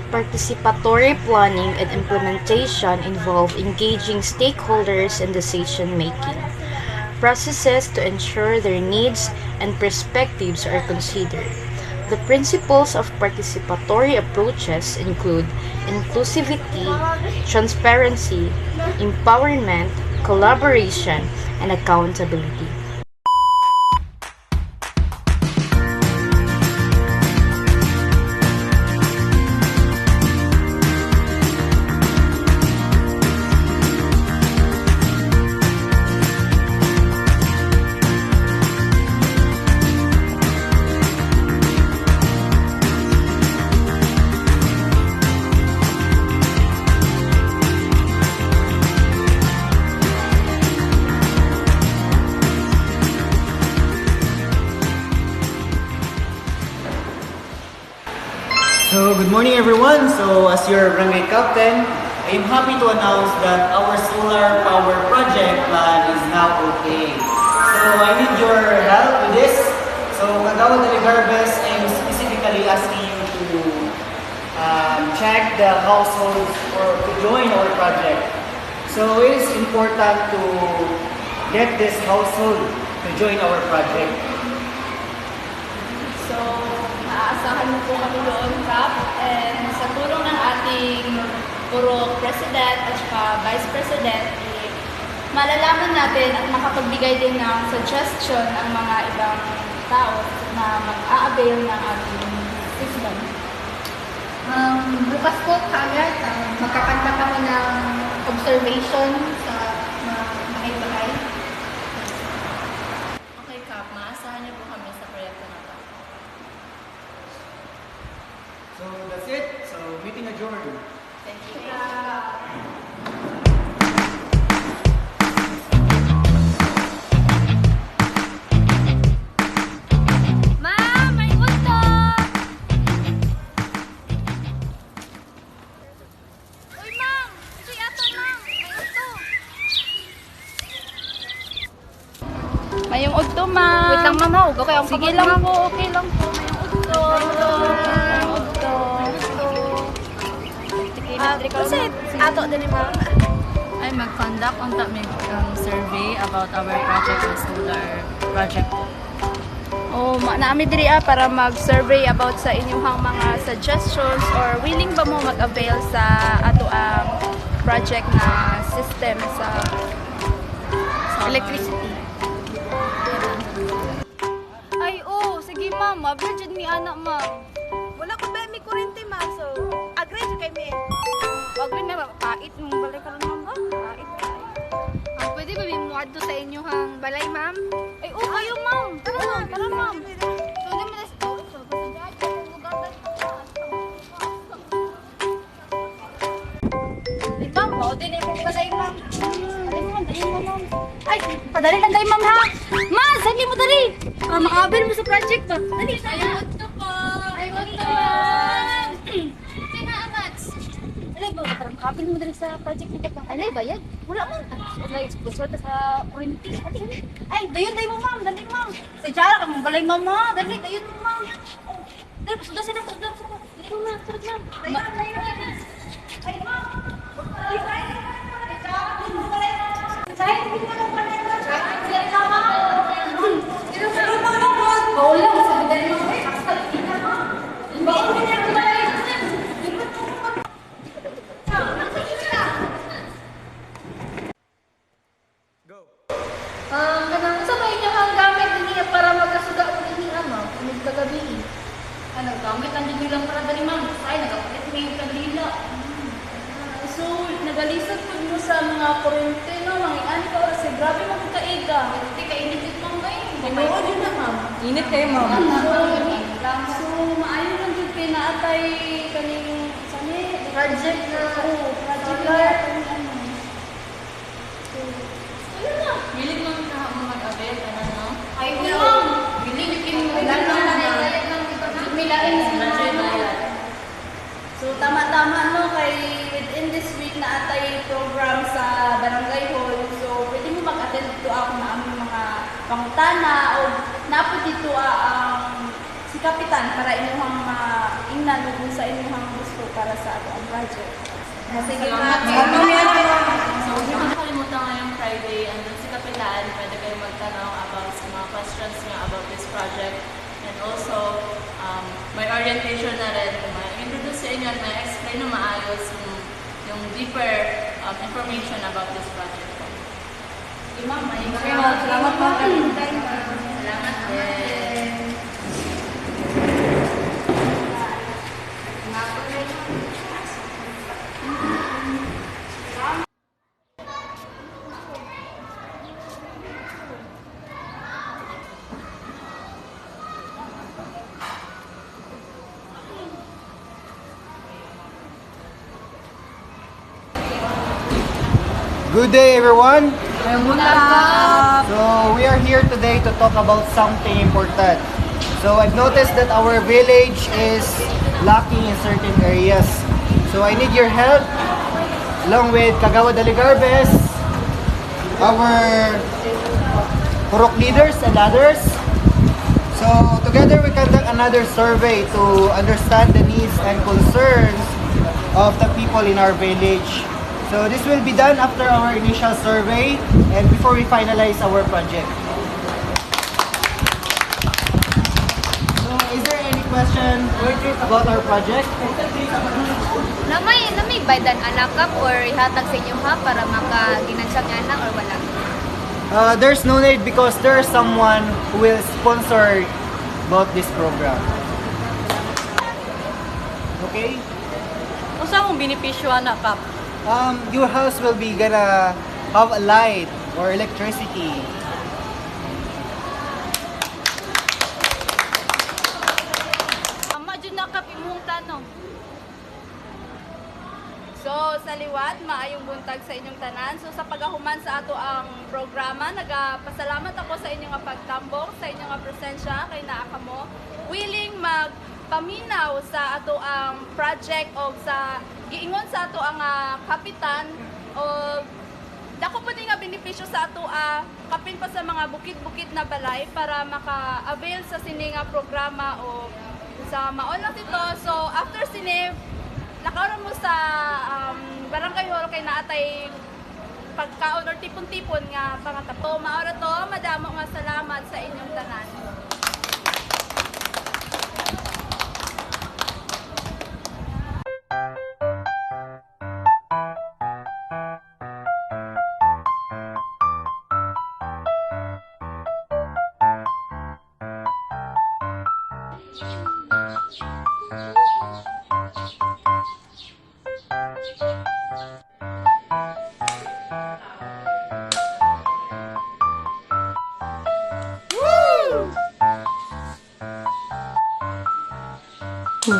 Participatory planning and implementation involve engaging stakeholders in decision-making processes to ensure their needs and perspectives are considered. The principles of participatory approaches include inclusivity, transparency, empowerment, collaboration, and accountability. So, good morning everyone. So, as your barangay captain, I am happy to announce that our solar power project plan is now okay. So, I need your help with this. So, Kagawad Aligarbes, I am specifically asking you to check the households or to join our project. So, it is important to get this household to join our project. So, maaasahan mo po kami doon, Kap. And sa tulong ng ating puro President at saka Vice President, malalaman natin at makapagbigay din ng suggestion ang mga ibang tao na mag-a-avail ng ating system. Bukas po kagad, magkakanta kami ng observation sa mga bahay-bahay. Okay, Kap. Maasahan niyo po kami sa proyekto na to. So, that's it. So, meeting adjourned. Thank you. Ma'am, may gusto! Uy, ma'am! Si ato, ma'am! May gusto! Mayong udto, ma'am. Wait lang, ma'am, ha? Okay, ang Sige pagod, lang ma'am. po, okay lang po. Mayong udto. Mayong udto. Kasi ato din ni ma'am. Ay mag-conduct on survey about our project and solar project. Oh, naami diri para mag-survey about sa inyong mga suggestions or willing ba mo mag-avail sa ato ang project na system sa electricity. Ay, sige ma'am. Avail dyan mi anak, ma'am. Wala ko ba may kurente, ma'am. So, agree dyan kay mi. Wag rin na, pait mong balay ka rin, ma'am, ha? Pait. Pwede ba may muadto sa inyo hang balay, ma'am? Ay, kayo, ma'am. Tara, ma'am. Tara, ma'am. So, di mo na ma'am, din yung balay, ma'am. Ay, padali lang kayo, ma'am, ha? Ma, sali mo dali. Para makabil mo sa project ba? Dali, dali. Ay, gusto po. Ay, gusto po. Sina, Amats? Alay ba, para makabil mo dali sa project nito ba? Alay, bayad? Wala, ma'am. Alay, sponsor ta sa kurinti. Ay, dayon, dayon mo, ma'am. Dali, ma'am. Sa Jara, kang balay, ma'am, ha? Dali, dayon mo, ma'am. Dali, pasuda sila, pasuda. Dali mo, ma'am. Sarap, ma'am. Dayon, dayon. Ay, ma'am. Kanang sa may inyo ang gamit niya para magkasuga ko din ano, magkagabi. Ano, gamit ang din lang para dali ma'am. Ay, nagapalit mo yung kandila. So, nagalisod po mo sa mga kurente, no? Mga ani ka oras, grabe mo kung kaiga. Hindi ka init ma'am kayo. Ganoon yun na ma'am. Init kayo, ma'am. So, maayon lang dito kayo naatay kaning sani, project na, project na ano. So, ayun na. Willing mo mag-avail ka na, no? Ay, ma'am. Bilig yung milain na. So, tama-tama, no? Kay within this week na atay program sa Barangay Hall. So, pwede mo mag-attend dito ako na aming mga pangutana o napo dito ang si Kapitan para inyong ingnan kung sa inyong gusto para sa ato ang project. Sige, So, hindi ko nakalimutan ngayong Friday, andun si Kapitan, pwede kayo magtanong about sa mga questions niya about this project. And also, may orientation na rin, may introduce sa inyo at may explain na maayos yung deeper information about this project. Ma'am, salamat po. Salamat din. Good day, everyone. So we are here today to talk about something important. So I've noticed that our village is lacking in certain areas. So I need your help, along with Kagawa Daligarbes, our Purok leaders and others. So together we conduct another survey to understand the needs and concerns of the people in our village. So this will be done after our initial survey and before we finalize our project. So is there any question about our project? Namay baydan anak kap or ihatag sa inyo ha para makaginansya nga anak or wala? There's no need because there's someone who will sponsor about this program. Okay? Unsa mong benepisyo anak kap? Your house will be gonna have a light or electricity. Ama jud na kap imong tanong. So, sa liwat, maayong buntag sa inyong tanan. So, sa pagahuman sa ato ang programa, nagapasalamat ako sa inyong pagtambong, sa inyong presensya, kay naa kamo willing magpaminaw sa ato ang project o sa giingon sa ato ang kapitan o dako po nga benepisyo sa ato kapin pa sa mga bukid-bukid na balay para maka-avail sa sini nga programa o sa maon lang dito. So, after sini, nakaroon mo sa barangay hall kay naatay pagkaon or tipon-tipon nga pangatapo. Maora to, madamo nga salamat sa inyong tanan.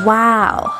Wow.